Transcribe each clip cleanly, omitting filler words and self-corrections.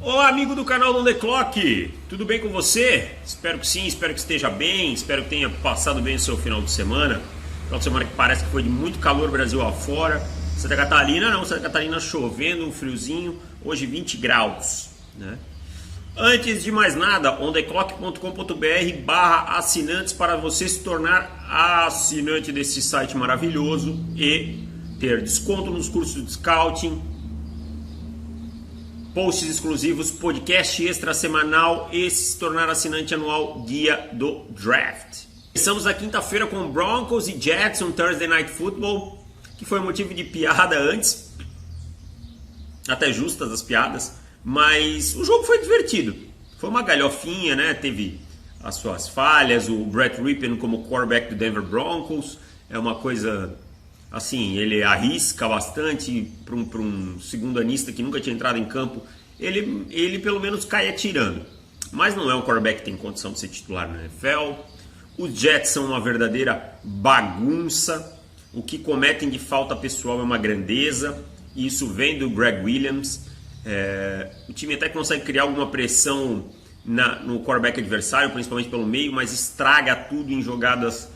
Olá, amigo do canal do On The Clock, tudo bem com você? Espero que sim, espero que esteja bem, espero que tenha passado bem o seu final de semana. Final de semana que parece que foi de muito calor Brasil afora. Santa Catarina não, Santa Catarina chovendo, um friozinho, hoje 20 graus, né? Antes de mais nada, ontheclock.com.br/assinantes para você se tornar assinante desse site maravilhoso e ter desconto nos cursos de scouting, posts exclusivos, podcast extra semanal e se tornar assinante anual guia do draft. Começamos na quinta-feira com Broncos e Jets, um Thursday Night Football, que foi motivo de piada antes, até justas as piadas, mas o jogo foi divertido. Foi uma galhofinha, né? Teve as suas falhas, o Brett Rypien como quarterback do Denver Broncos, é uma coisa assim, ele arrisca bastante para um segundanista que nunca tinha entrado em campo, ele pelo menos cai atirando, mas não é um quarterback que tem condição de ser titular na NFL. Os Jets são uma verdadeira bagunça, o que cometem de falta pessoal é uma grandeza, e isso vem do Greg Williams. O time até consegue criar alguma pressão no quarterback adversário, principalmente pelo meio, mas estraga tudo em jogadas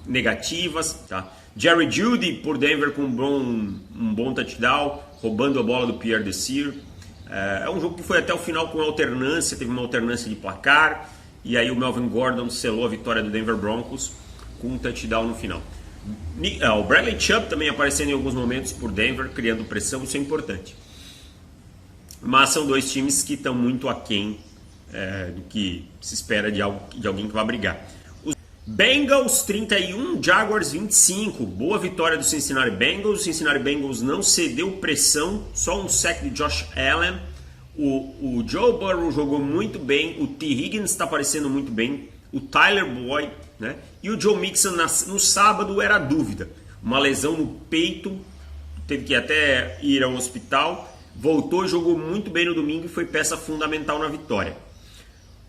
negativas, tá? Jerry Jeudy por Denver com um bom touchdown, roubando a bola do Pierre Desir. É um jogo que foi até o final com alternância, teve uma alternância de placar, e aí o Melvin Gordon selou a vitória do Denver Broncos com um touchdown no final. O Bradley Chubb também aparecendo em alguns momentos por Denver, criando pressão, isso é importante. Mas são dois times que estão muito aquém do que se espera de alguém que vai brigar. Bengals 31, Jaguars 25. Boa vitória do Cincinnati Bengals. O Cincinnati Bengals não cedeu pressão, só um sack de Josh Allen. O Joe Burrow jogou muito bem, o T. Higgins está aparecendo muito bem, o Tyler Boyd, né? E o Joe Mixon no sábado era dúvida. Uma lesão no peito, teve que até ir ao hospital. Voltou e jogou muito bem no domingo e foi peça fundamental na vitória.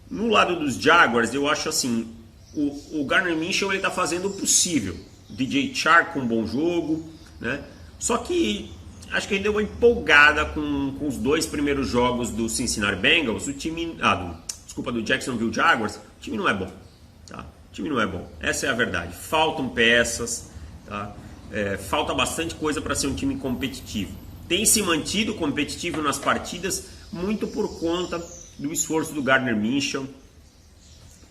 No lado dos Jaguars, eu acho assim, o Gardner Minshew está fazendo o possível. DJ Chark com um bom jogo, né? Só que acho que ele deu uma empolgada com os dois primeiros jogos do Cincinnati Bengals. O time, do Jacksonville Jaguars, o time não é bom, tá? O time não é bom, essa é a verdade. Faltam peças, tá? Falta bastante coisa para ser um time competitivo. Tem se mantido competitivo nas partidas muito por conta do esforço do Gardner Minshew,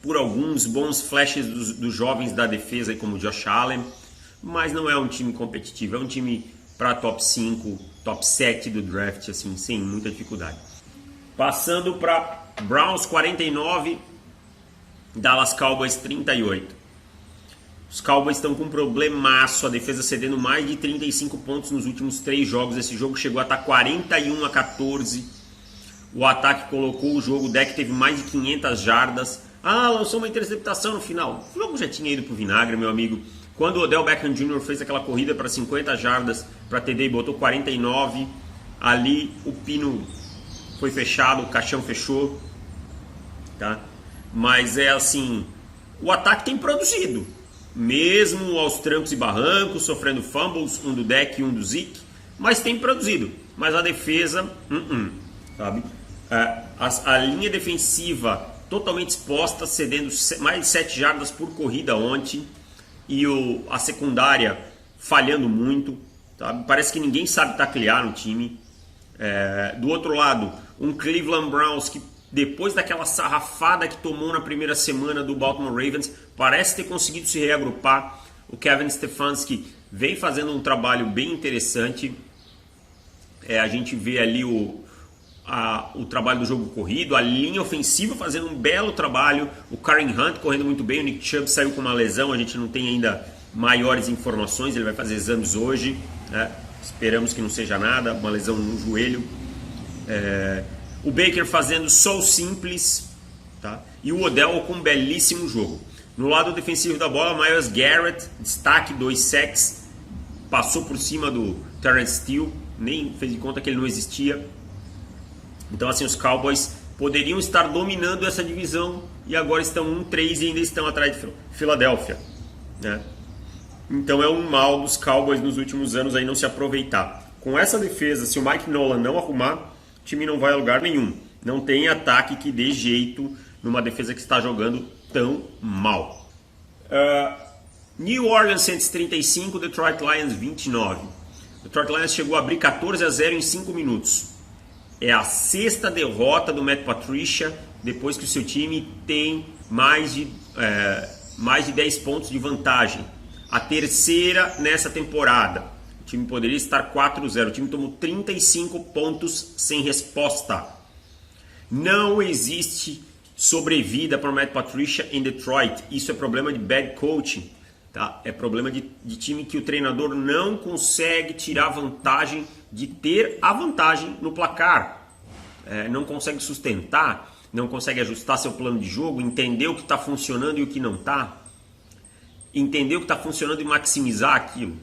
por alguns bons flashes dos jovens da defesa, como o Josh Allen, mas não é um time competitivo, é um time para top 5, top 7 do draft, assim, sem muita dificuldade. Passando para Browns 49, Dallas Cowboys 38. Os Cowboys estão com um problemaço, a defesa cedendo mais de 35 pontos nos últimos 3 jogos. Esse jogo chegou a estar 41-14. O ataque colocou o jogo, o deck teve mais de 500 jardas. Lançou uma interceptação no final. O jogo já tinha ido pro vinagre, meu amigo. Quando o Odell Beckham Jr. fez aquela corrida para 50 jardas para TD e botou 49, ali o pino foi fechado, o caixão fechou, tá? Mas é assim, o ataque tem produzido, mesmo aos trancos e barrancos, sofrendo fumbles, um do deck e um do Zeke, mas tem produzido. Mas a defesa, sabe? A linha defensiva totalmente exposta, cedendo mais de 7 jardas por corrida ontem, e a secundária falhando muito, sabe? Parece que ninguém sabe taclear no time. Do outro lado, um Cleveland Browns que depois daquela sarrafada que tomou na primeira semana do Baltimore Ravens, parece ter conseguido se reagrupar. O Kevin Stefanski vem fazendo um trabalho bem interessante. A gente vê ali o trabalho do jogo corrido, a linha ofensiva fazendo um belo trabalho, o Kareem Hunt correndo muito bem, o Nick Chubb saiu com uma lesão, a gente não tem ainda maiores informações, ele vai fazer exames hoje, né? Esperamos que não seja nada, uma lesão no joelho. O Baker fazendo só o simples, tá? E o Odell com um belíssimo jogo. No lado defensivo da bola, Myles Garrett, destaque, 2 sacks, passou por cima do Terrence Steele, nem fez de conta que ele não existia. Então assim, os Cowboys poderiam estar dominando essa divisão e agora estão 1-3 e ainda estão atrás de Filadélfia, né? Então é um mal dos Cowboys nos últimos anos aí não se aproveitar. Com essa defesa, se o Mike Nolan não arrumar, o time não vai a lugar nenhum. Não tem ataque que dê jeito numa defesa que está jogando tão mal. New Orleans Saints 35, Detroit Lions 29. Detroit Lions chegou a abrir 14-0 em 5 minutos. É a 6ª derrota do Matt Patricia depois que o seu time tem mais de 10 pontos de vantagem. A 3ª nessa temporada. O time poderia estar 4-0. O time tomou 35 pontos sem resposta. Não existe sobrevida para o Matt Patricia em Detroit. Isso é problema de bad coaching. Tá? É problema de time que o treinador não consegue tirar vantagem de ter a vantagem no placar. Não consegue sustentar, não consegue ajustar seu plano de jogo, entender o que está funcionando e o que não está. Entender o que está funcionando e maximizar aquilo.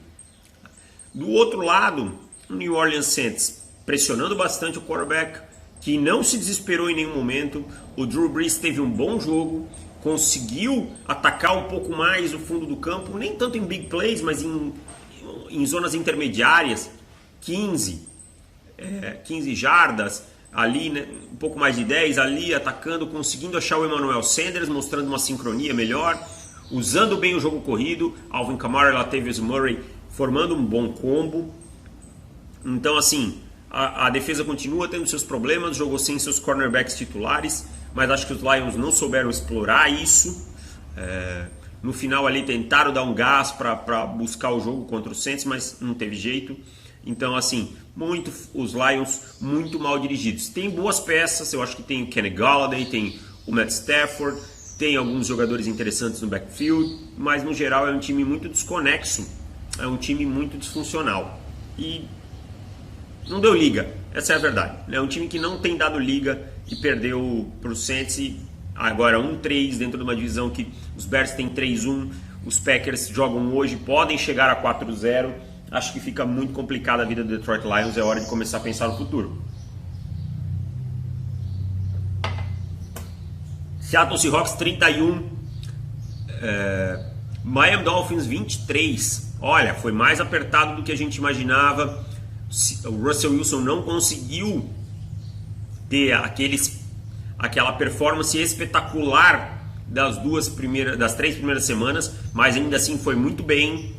Do outro lado, o New Orleans Saints pressionando bastante o quarterback, que não se desesperou em nenhum momento. O Drew Brees teve um bom jogo, conseguiu atacar um pouco mais o fundo do campo, nem tanto em big plays, mas em zonas intermediárias, 15 jardas, ali, né, um pouco mais de 10, ali atacando, conseguindo achar o Emmanuel Sanders, mostrando uma sincronia melhor, usando bem o jogo corrido, Alvin Kamara e Latavius Murray formando um bom combo. Então, assim, a defesa continua tendo seus problemas, jogou sem seus cornerbacks titulares, mas acho que os Lions não souberam explorar isso. No final ali tentaram dar um gás para buscar o jogo contra o Saints, mas não teve jeito. Então, assim, os Lions muito mal dirigidos. Tem boas peças, eu acho que tem o Kenny Golladay, tem o Matt Stafford, tem alguns jogadores interessantes no backfield, mas no geral é um time muito desconexo, é um time muito disfuncional. E não deu liga, essa é a verdade. É um time que não tem dado liga e perdeu para o Saints, e agora 1-3 dentro de uma divisão que os Bears têm 3-1, os Packers jogam hoje, podem chegar a 4-0. Acho que fica muito complicada a vida do Detroit Lions, é hora de começar a pensar no futuro. Seattle Seahawks 31, Miami Dolphins 23. Olha, foi mais apertado do que a gente imaginava. O Russell Wilson não conseguiu ter aquela performance espetacular das 3 primeiras semanas, mas ainda assim foi muito bem.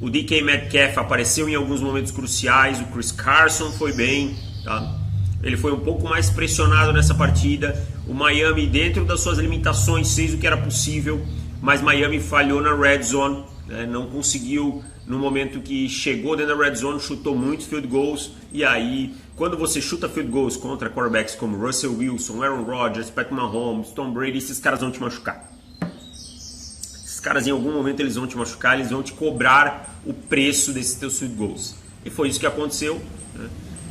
O DK Metcalf apareceu em alguns momentos cruciais, o Chris Carson foi bem, tá? Ele foi um pouco mais pressionado nessa partida. O Miami, dentro das suas limitações, fez o que era possível, mas Miami falhou na red zone, né? Não conseguiu, no momento que chegou dentro da red zone, chutou muitos field goals, e aí, quando você chuta field goals contra quarterbacks como Russell Wilson, Aaron Rodgers, Patrick Mahomes, Tom Brady, esses caras vão te machucar. Esses caras em algum momento eles vão te machucar, eles vão te cobrar o preço desses teus field goals. E foi isso que aconteceu, né?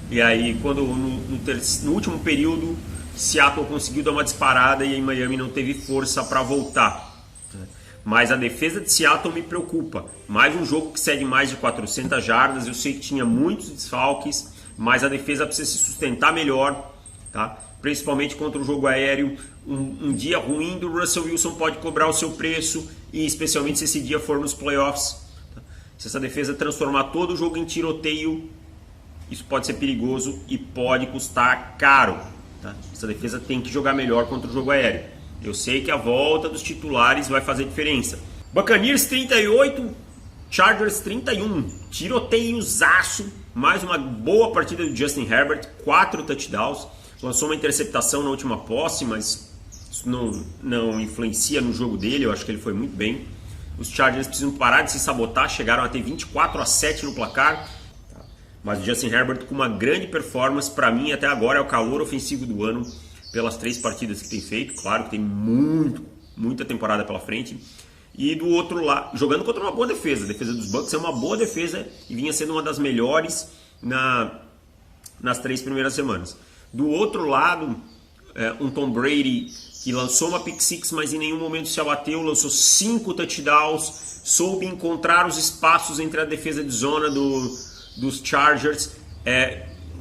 E aí, quando no último período, Seattle conseguiu dar uma disparada e aí Miami não teve força para voltar. Mas a defesa de Seattle me preocupa. Mais um jogo que cede mais de 400 jardas. Eu sei que tinha muitos desfalques, mas a defesa precisa se sustentar melhor, tá? Principalmente contra o jogo aéreo. Um dia ruim do Russell Wilson pode cobrar o seu preço, e especialmente se esse dia for nos playoffs. Tá? Se essa defesa transformar todo o jogo em tiroteio, isso pode ser perigoso e pode custar caro. Tá? Essa defesa tem que jogar melhor contra o jogo aéreo. Eu sei que a volta dos titulares vai fazer diferença. Buccaneers 38, Chargers 31. Tiroteiozaço. Mais uma boa partida do Justin Herbert. 4 touchdowns. Lançou uma interceptação na última posse, mas isso não influencia no jogo dele. Eu acho que ele foi muito bem. Os Chargers precisam parar de se sabotar. Chegaram a ter 24-7 no placar. Mas o Justin Herbert com uma grande performance. Para mim, até agora, é o calor ofensivo do ano, pelas 3 partidas que tem feito. Claro que tem muita temporada pela frente. E do outro lado, jogando contra uma boa defesa. A defesa dos Bucs é uma boa defesa e vinha sendo uma das melhores nas 3 primeiras semanas. Do outro lado, um Tom Brady que lançou uma pick six, mas em nenhum momento se abateu. Lançou 5 touchdowns. Soube encontrar os espaços entre a defesa de zona dos Chargers,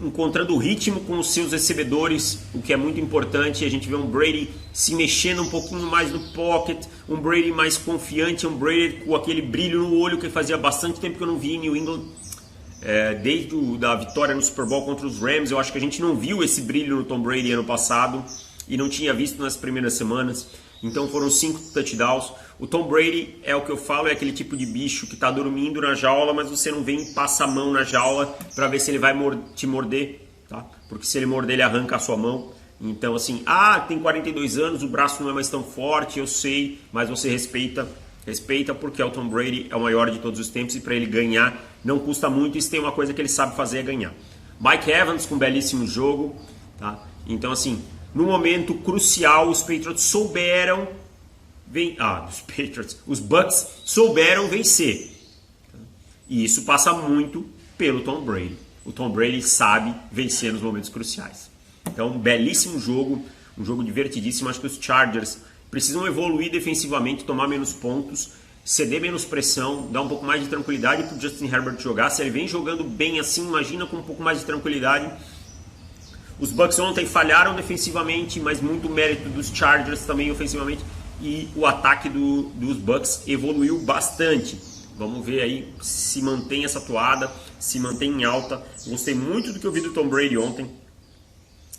encontrando o ritmo com os seus recebedores, o que é muito importante. A gente vê um Brady se mexendo um pouquinho mais no pocket, um Brady mais confiante, um Brady com aquele brilho no olho que fazia bastante tempo que eu não vi em New England. Desde da vitória no Super Bowl contra os Rams, eu acho que a gente não viu esse brilho no Tom Brady ano passado e não tinha visto nas primeiras semanas. Então foram 5 touchdowns. O Tom Brady é o que eu falo, é aquele tipo de bicho que está dormindo na jaula, mas você não vem e passa a mão na jaula para ver se ele vai te morder, tá? Porque se ele morder, ele arranca a sua mão. Então assim, tem 42 anos, o braço não é mais tão forte, eu sei, mas você respeita porque o Tom Brady é o maior de todos os tempos e para ele ganhar não custa muito, e se tem uma coisa que ele sabe fazer é ganhar. Mike Evans com um belíssimo jogo, tá? Então assim, no momento crucial os Patriots souberam os Bucks souberam vencer, tá? E isso passa muito pelo Tom Brady. O Tom Brady sabe vencer nos momentos cruciais. Então, um belíssimo jogo, um jogo divertidíssimo. Acho que os Chargers precisam evoluir defensivamente, tomar menos pontos, ceder menos pressão, dar um pouco mais de tranquilidade para o Justin Herbert jogar. Se ele vem jogando bem assim, imagina com um pouco mais de tranquilidade. Os Bucks ontem falharam defensivamente, mas muito mérito dos Chargers também ofensivamente. E o ataque dos Bucks evoluiu bastante. Vamos ver aí se mantém essa toada, se mantém em alta. Gostei muito do que eu vi do Tom Brady ontem,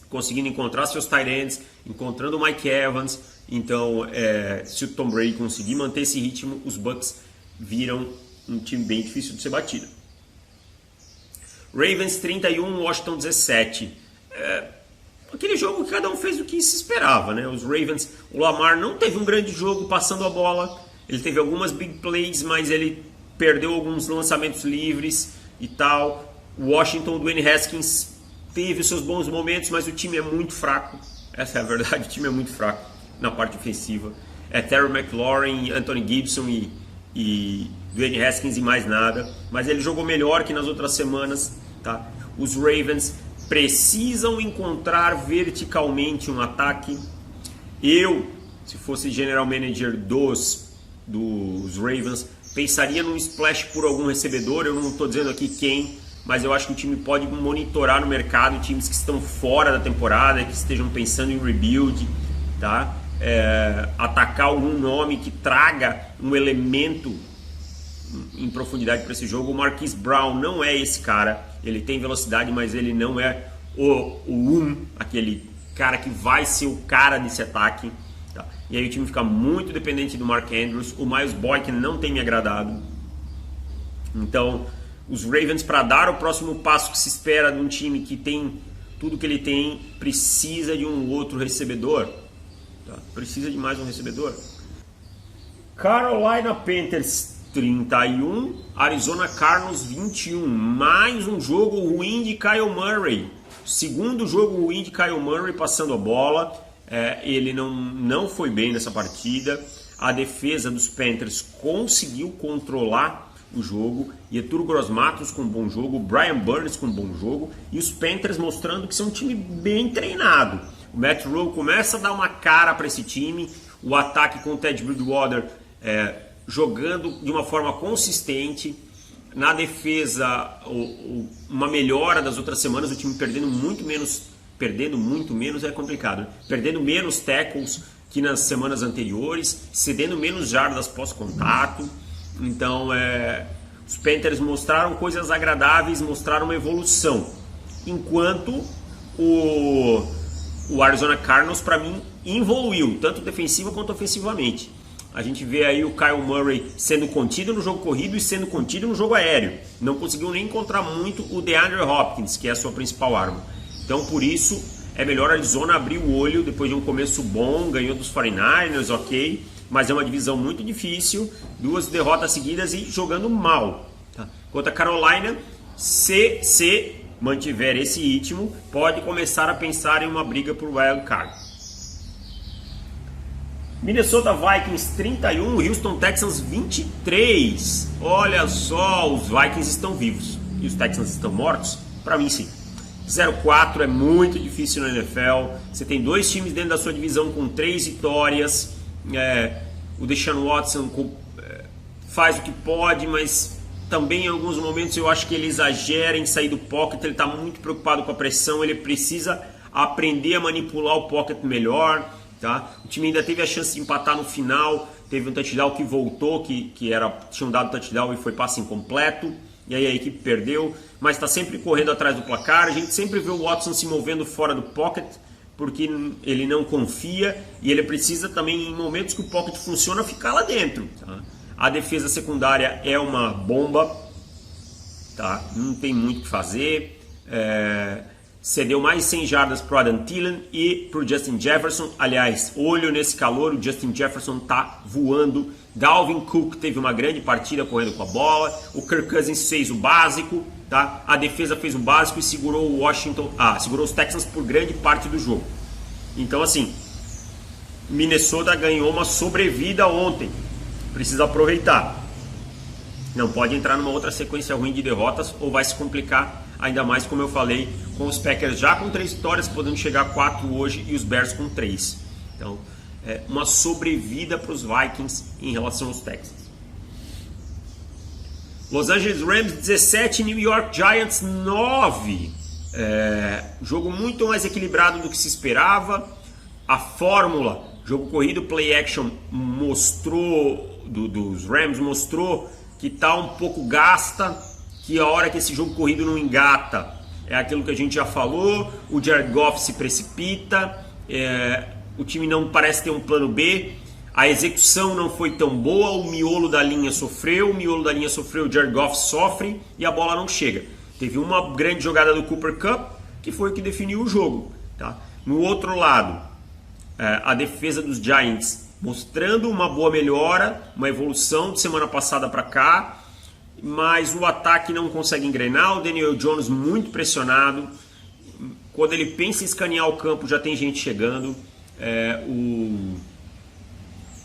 conseguindo encontrar seus tight ends, encontrando o Mike Evans. Então, se o Tom Brady conseguir manter esse ritmo, os Bucks viram um time bem difícil de ser batido. Ravens 31, Washington 17. Aquele jogo que cada um fez o que se esperava, né? Os Ravens, o Lamar não teve um grande jogo passando a bola, ele teve algumas big plays, mas ele perdeu alguns lançamentos livres e tal. O Washington, Dwayne Haskins teve os seus bons momentos, mas o time é muito fraco. Essa é a verdade, o time é muito fraco na parte ofensiva. Terry McLaurin, Anthony Gibson e Dwayne Haskins e mais nada. Mas ele jogou melhor que nas outras semanas, tá? Os Ravens precisam encontrar verticalmente um ataque. Eu, se fosse general manager dos Ravens, pensaria num splash por algum recebedor. Eu não estou dizendo aqui quem, mas eu acho que o time pode monitorar no mercado times que estão fora da temporada, que estejam pensando em rebuild, tá? Atacar algum nome que traga um elemento em profundidade para esse jogo. O Marquise Brown não é esse cara, ele tem velocidade, mas ele não é aquele cara que vai ser o cara desse ataque, tá? E aí o time fica muito dependente do Mark Andrews. O Miles Boykin não tem me agradado. Então os Ravens, para dar o próximo passo que se espera de um time que tem tudo que ele tem, precisa de um outro recebedor, tá? Precisa de mais um recebedor. Carolina Panthers 31, Arizona Cardinals 21. Mais um jogo ruim de Kyle Murray. Segundo jogo ruim de Kyle Murray passando a bola. Ele não foi bem nessa partida. A defesa dos Panthers conseguiu controlar o jogo. Yetur Gross-Matos com um bom jogo, Brian Burns com um bom jogo, e os Panthers mostrando que são um time bem treinado. O Matt Rule começa a dar uma cara para esse time. O ataque com o Ted Bridgewater jogando de uma forma consistente. Na defesa, uma melhora das outras semanas, o time perdendo muito menos é complicado, né? Perdendo menos tackles que nas semanas anteriores, cedendo menos jardas pós-contato. Então, os Panthers mostraram coisas agradáveis, mostraram uma evolução. Enquanto o Arizona Cardinals, para mim, evoluiu, tanto defensiva quanto ofensivamente. A gente vê aí o Kyle Murray sendo contido no jogo corrido e sendo contido no jogo aéreo. Não conseguiu nem encontrar muito o DeAndre Hopkins, que é a sua principal arma. Então, por isso, é melhor a Arizona abrir o olho depois de um começo bom, ganhou dos 49ers, ok, mas é uma divisão muito difícil, 2 derrotas seguidas e jogando mal, tá? Enquanto a Carolina, se mantiver esse ritmo, pode começar a pensar em uma briga por wild card. Minnesota Vikings 31, Houston Texans 23. Olha só, os Vikings estão vivos e os Texans estão mortos? Para mim sim. 0-4 é muito difícil na NFL. Você tem 2 times dentro da sua divisão com 3 vitórias. O Deshaun Watson faz o que pode, mas também em alguns momentos eu acho que ele exagera em sair do pocket. Ele está muito preocupado com a pressão. Ele precisa aprender a manipular o pocket melhor, tá? O time ainda teve a chance de empatar no final. Teve um touchdown que voltou, tinham dado touchdown e foi passe incompleto. e aí a equipe perdeu, mas está sempre correndo atrás do placar. A gente sempre vê o Watson se movendo fora do pocket, porque ele não confia e ele precisa também, em momentos que o pocket funciona, ficar lá dentro. Tá? A defesa secundária é uma bomba, tá? Não tem muito o que fazer. Cedeu mais 100 jardas para o Adam Thielen e para o Justin Jefferson. Aliás, olho nesse calor, o Justin Jefferson está voando. Dalvin Cook teve uma grande partida correndo com a bola. O Kirk Cousins fez o básico, tá? A defesa fez o básico e segurou segurou os Texans por grande parte do jogo. Então, assim, Minnesota ganhou uma sobrevida ontem. Precisa aproveitar. Não pode entrar numa outra sequência ruim de derrotas ou vai se complicar ainda mais, como eu falei, com os Packers já com 3 vitórias, podendo chegar a 4 hoje, e os Bears com 3. Então, uma sobrevida para os Vikings em relação aos Texans. Los Angeles Rams 17, New York Giants 9. Jogo muito mais equilibrado do que se esperava. A fórmula, jogo corrido, play action, mostrou, dos Rams, mostrou que está um pouco gasta, que a hora que esse jogo corrido não engata, é aquilo que a gente já falou, o Jared Goff se precipita, o time não parece ter um plano B, a execução não foi tão boa, o miolo da linha sofreu, o Jared Goff sofre e a bola não chega. Teve uma grande jogada do Cooper Kupp, que foi o que definiu o jogo. Tá? No outro lado, a defesa dos Giants mostrando uma boa melhora, uma evolução de semana passada para cá, mas o ataque não consegue engrenar. O Daniel Jones muito pressionado. Quando ele pensa em escanear o campo, já tem gente chegando.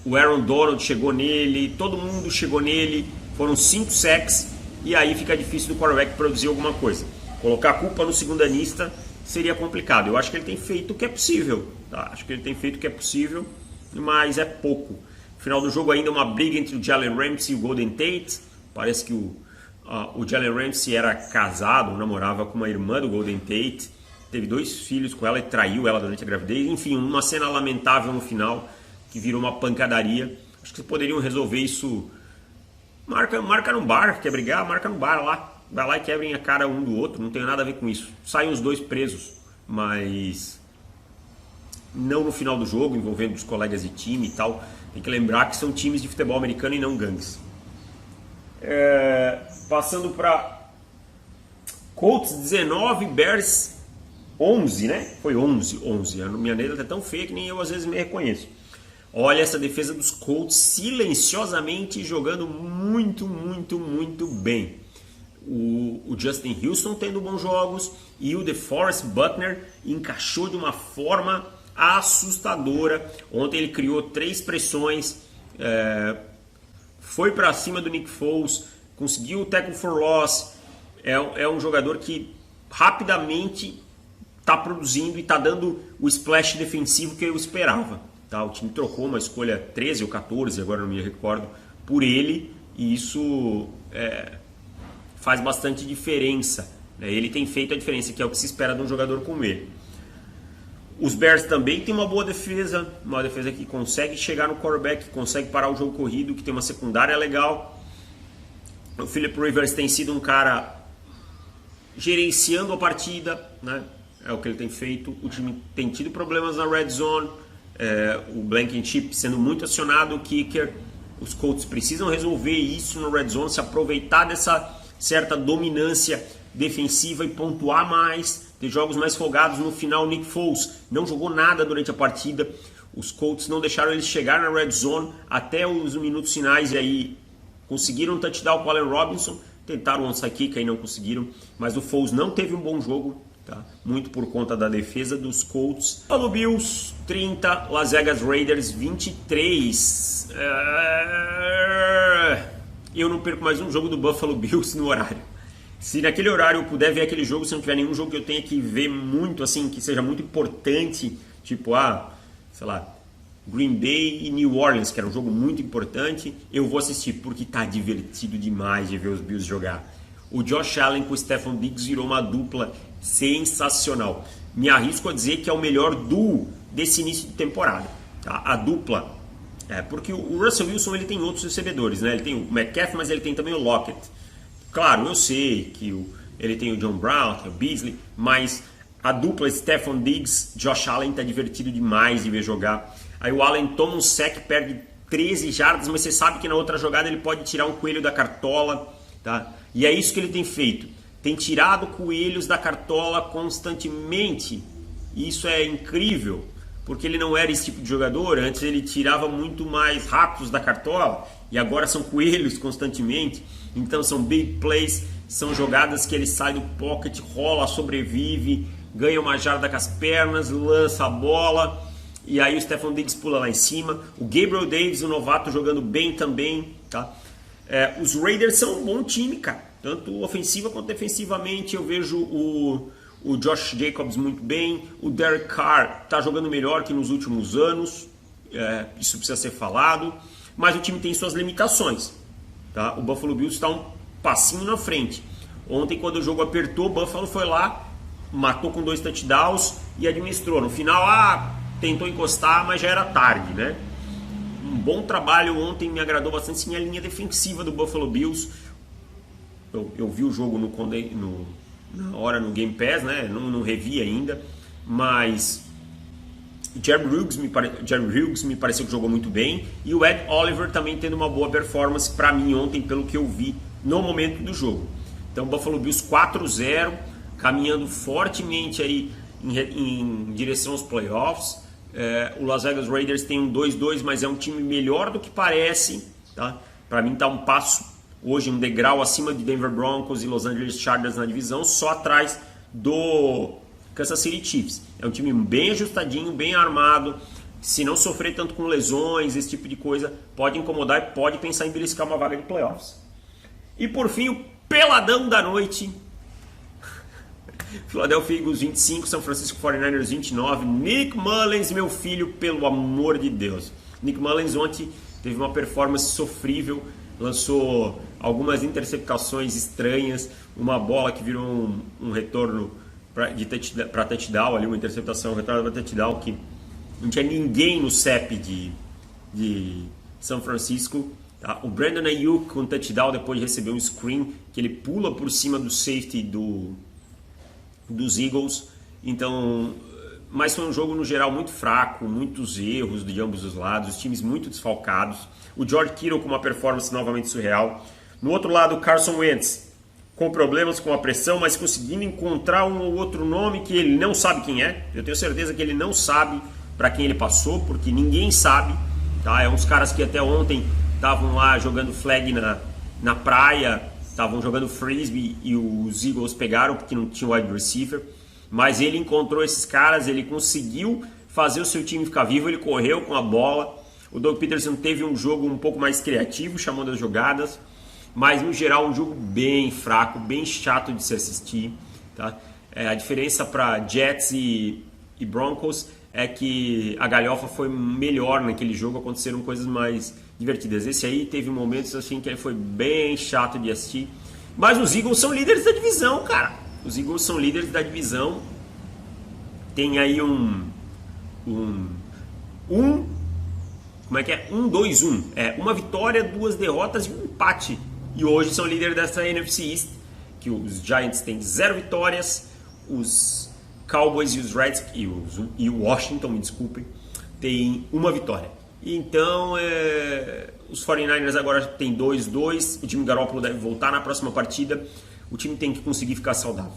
O Aaron Donald chegou nele, todo mundo chegou nele. Foram 5 sacks e aí fica difícil do quarterback produzir alguma coisa. Colocar a culpa no segundanista seria complicado. Eu acho que ele tem feito o que é possível. Tá? Acho que ele tem feito o que é possível, mas é pouco. No final do jogo ainda uma briga entre o Jalen Ramsey e o Golden Tate. Parece que o Jalen Ramsey era casado, namorava com uma irmã do Golden Tate, teve 2 filhos com ela e traiu ela durante a gravidez. Enfim, uma cena lamentável no final, que virou uma pancadaria. Acho que poderiam resolver isso. Marca no bar, quer brigar? Marca no bar lá. Vai lá e quebrem a cara um do outro, não tem nada a ver com isso. Saem os 2 presos, mas não no final do jogo, envolvendo os colegas de time e tal. Tem que lembrar que são times de futebol americano e não gangues. Passando para Colts 19, Bears 11, né? Foi 11. A minha letra é tão feia que nem eu às vezes me reconheço. Olha essa defesa dos Colts silenciosamente jogando muito, muito, muito bem. O Justin Houston tendo bons jogos e o DeForest Buckner encaixou de uma forma assustadora. Ontem ele criou 3 pressões, foi para cima do Nick Foles, conseguiu o tackle for loss. É um jogador que rapidamente está produzindo e está dando o splash defensivo que eu esperava. Tá? O time trocou uma escolha 13 ou 14, agora não me recordo, por ele, e isso faz bastante diferença. Né? Ele tem feito a diferença, que é o que se espera de um jogador como ele. Os Bears também têm uma boa defesa, uma defesa que consegue chegar no quarterback, que consegue parar o jogo corrido, que tem uma secundária legal. O Philip Rivers tem sido um cara gerenciando a partida, né? É o que ele tem feito. O time tem tido problemas na red zone, o Blankenship sendo muito acionado, o kicker. Os Colts precisam resolver isso no red zone, se aproveitar dessa certa dominância defensiva e pontuar mais, ter jogos mais folgados. No final, o Nick Foles não jogou nada durante a partida. Os Colts não deixaram ele chegar na red zone até os minutos finais, e aí conseguiram um touchdown com o Allen Robinson, tentaram um onside kick e não conseguiram, mas o Foles não teve um bom jogo, tá? Muito por conta da defesa dos Colts. Buffalo Bills 30, Las Vegas Raiders 23. Eu não perco mais um jogo do Buffalo Bills no horário. Se naquele horário eu puder ver aquele jogo, se não tiver nenhum jogo que eu tenha que ver muito, assim, que seja muito importante, tipo, sei lá, Green Bay e New Orleans, que era um jogo muito importante, eu vou assistir, porque tá divertido demais de ver os Bills jogar. O Josh Allen com o Stefon Diggs virou uma dupla sensacional. Me arrisco a dizer que é o melhor duo desse início de temporada. Tá? A dupla, porque o Russell Wilson ele tem outros recebedores, né? Ele tem o Metcalf, mas ele tem também o Lockett. Claro, eu sei que ele tem o John Brown, tem o Beasley, mas a dupla Stephon Diggs, Josh Allen tá divertido demais de ver jogar. Aí o Allen toma um sec, perde 13 jardas, mas você sabe que na outra jogada ele pode tirar um coelho da cartola, tá? E é isso que ele tem feito. Tem tirado coelhos da cartola constantemente. E isso é incrível, porque ele não era esse tipo de jogador. Antes ele tirava muito mais ratos da cartola e agora são coelhos constantemente. Então são big plays, são jogadas que ele sai do pocket, rola, sobrevive, ganha uma jarda com as pernas, lança a bola e aí o Stephon Diggs pula lá em cima. O Gabriel Davis, o novato, jogando bem também, tá? Os Raiders são um bom time, cara, tanto ofensiva quanto defensivamente. Eu vejo o Josh Jacobs muito bem, o Derek Carr está jogando melhor que nos últimos anos, isso precisa ser falado, mas o time tem suas limitações, tá? O Buffalo Bills está um passinho na frente. Ontem, quando o jogo apertou, o Buffalo foi lá, matou com 2 touchdowns e administrou. No final, tentou encostar, mas já era tarde, né? Um bom trabalho ontem, me agradou bastante sim, a linha defensiva do Buffalo Bills. Eu vi o jogo na hora no Game Pass, né? Não revi ainda, mas Jerry Hughes me pareceu que jogou muito bem, e o Ed Oliver também tendo uma boa performance para mim ontem, pelo que eu vi no momento do jogo. Então Buffalo Bills 4-0, caminhando fortemente aí em direção aos playoffs. O Las Vegas Raiders tem um 2-2, mas é um time melhor do que parece, tá? Para mim está um passo hoje, um degrau acima de Denver Broncos e Los Angeles Chargers na divisão, só atrás do Kansas City Chiefs. É um time bem ajustadinho, bem armado. Se não sofrer tanto com lesões, esse tipo de coisa, pode incomodar e pode pensar em beliscar uma vaga de playoffs. E por fim, o peladão da noite. Philadelphia Eagles 25, San Francisco 49ers 29. Nick Mullens, meu filho, pelo amor de Deus. Nick Mullens ontem teve uma performance sofrível, lançou algumas interceptações estranhas, uma bola que virou um retorno para touchdown, ali, uma interceptação, um retorno para touchdown, que não tinha ninguém no CEP de São Francisco. Tá? O Brandon Ayuk com touchdown depois de receber um screen, que ele pula por cima do safety dos Eagles. Então, mas foi um jogo no geral muito fraco, muitos erros de ambos os lados, os times muito desfalcados. O George Kittle com uma performance novamente surreal. No outro lado, o Carson Wentz com problemas com a pressão, mas conseguindo encontrar um ou outro nome que ele não sabe quem é. Eu tenho certeza que ele não sabe para quem ele passou, porque ninguém sabe. Tá? É uns caras que até ontem estavam lá jogando flag na praia, estavam jogando frisbee e os Eagles pegaram porque não tinha wide receiver. Mas ele encontrou esses caras, ele conseguiu fazer o seu time ficar vivo, ele correu com a bola. O Doug Peterson teve um jogo um pouco mais criativo, chamando as jogadas, mas no geral um jogo bem fraco, bem chato de se assistir. Tá? A diferença para Jets e Broncos é que a galhofa foi melhor naquele jogo, aconteceram coisas mais divertidas. Esse aí teve momentos assim que ele foi bem chato de assistir, mas os Eagles são líderes da divisão, cara. Os Eagles são líderes da divisão. Tem aí como é que é? 1-2-1. Uma vitória, 2 derrotas e um empate. E hoje são líderes dessa NFC East, que os Giants têm 0 vitórias, os Cowboys e os Reds e o Washington, me desculpem, têm 1 vitória. Então, os 49ers agora têm 2-2. O time Garoppolo deve voltar na próxima partida. O time tem que conseguir ficar saudável.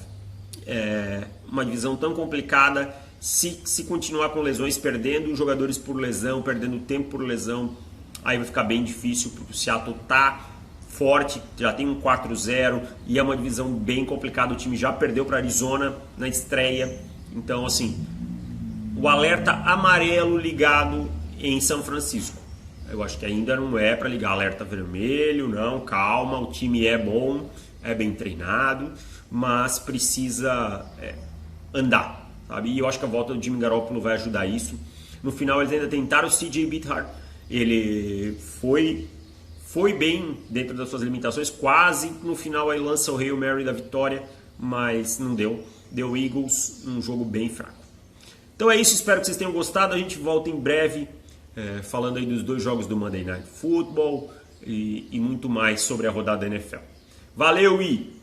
Uma divisão tão complicada. Se continuar com lesões, perdendo jogadores por lesão, perdendo tempo por lesão, aí vai ficar bem difícil, porque o Seattle tá forte, já tem um 4-0 e é uma divisão bem complicada. O time já perdeu para Arizona na estreia. Então, assim, o alerta amarelo ligado em São Francisco. Eu acho que ainda não é para ligar alerta vermelho, não, calma, o time é bom, é bem treinado, mas precisa andar, sabe? E eu acho que a volta do Jimmy Garoppolo vai ajudar isso. No final eles ainda tentaram o CJ Beathard, ele foi bem dentro das suas limitações, quase no final aí lança o Hail Mary da vitória, mas não deu. Deu Eagles, um jogo bem fraco. Então é isso, espero que vocês tenham gostado. A gente volta em breve falando aí dos 2 jogos do Monday Night Football e muito mais sobre a rodada da NFL. Valeu e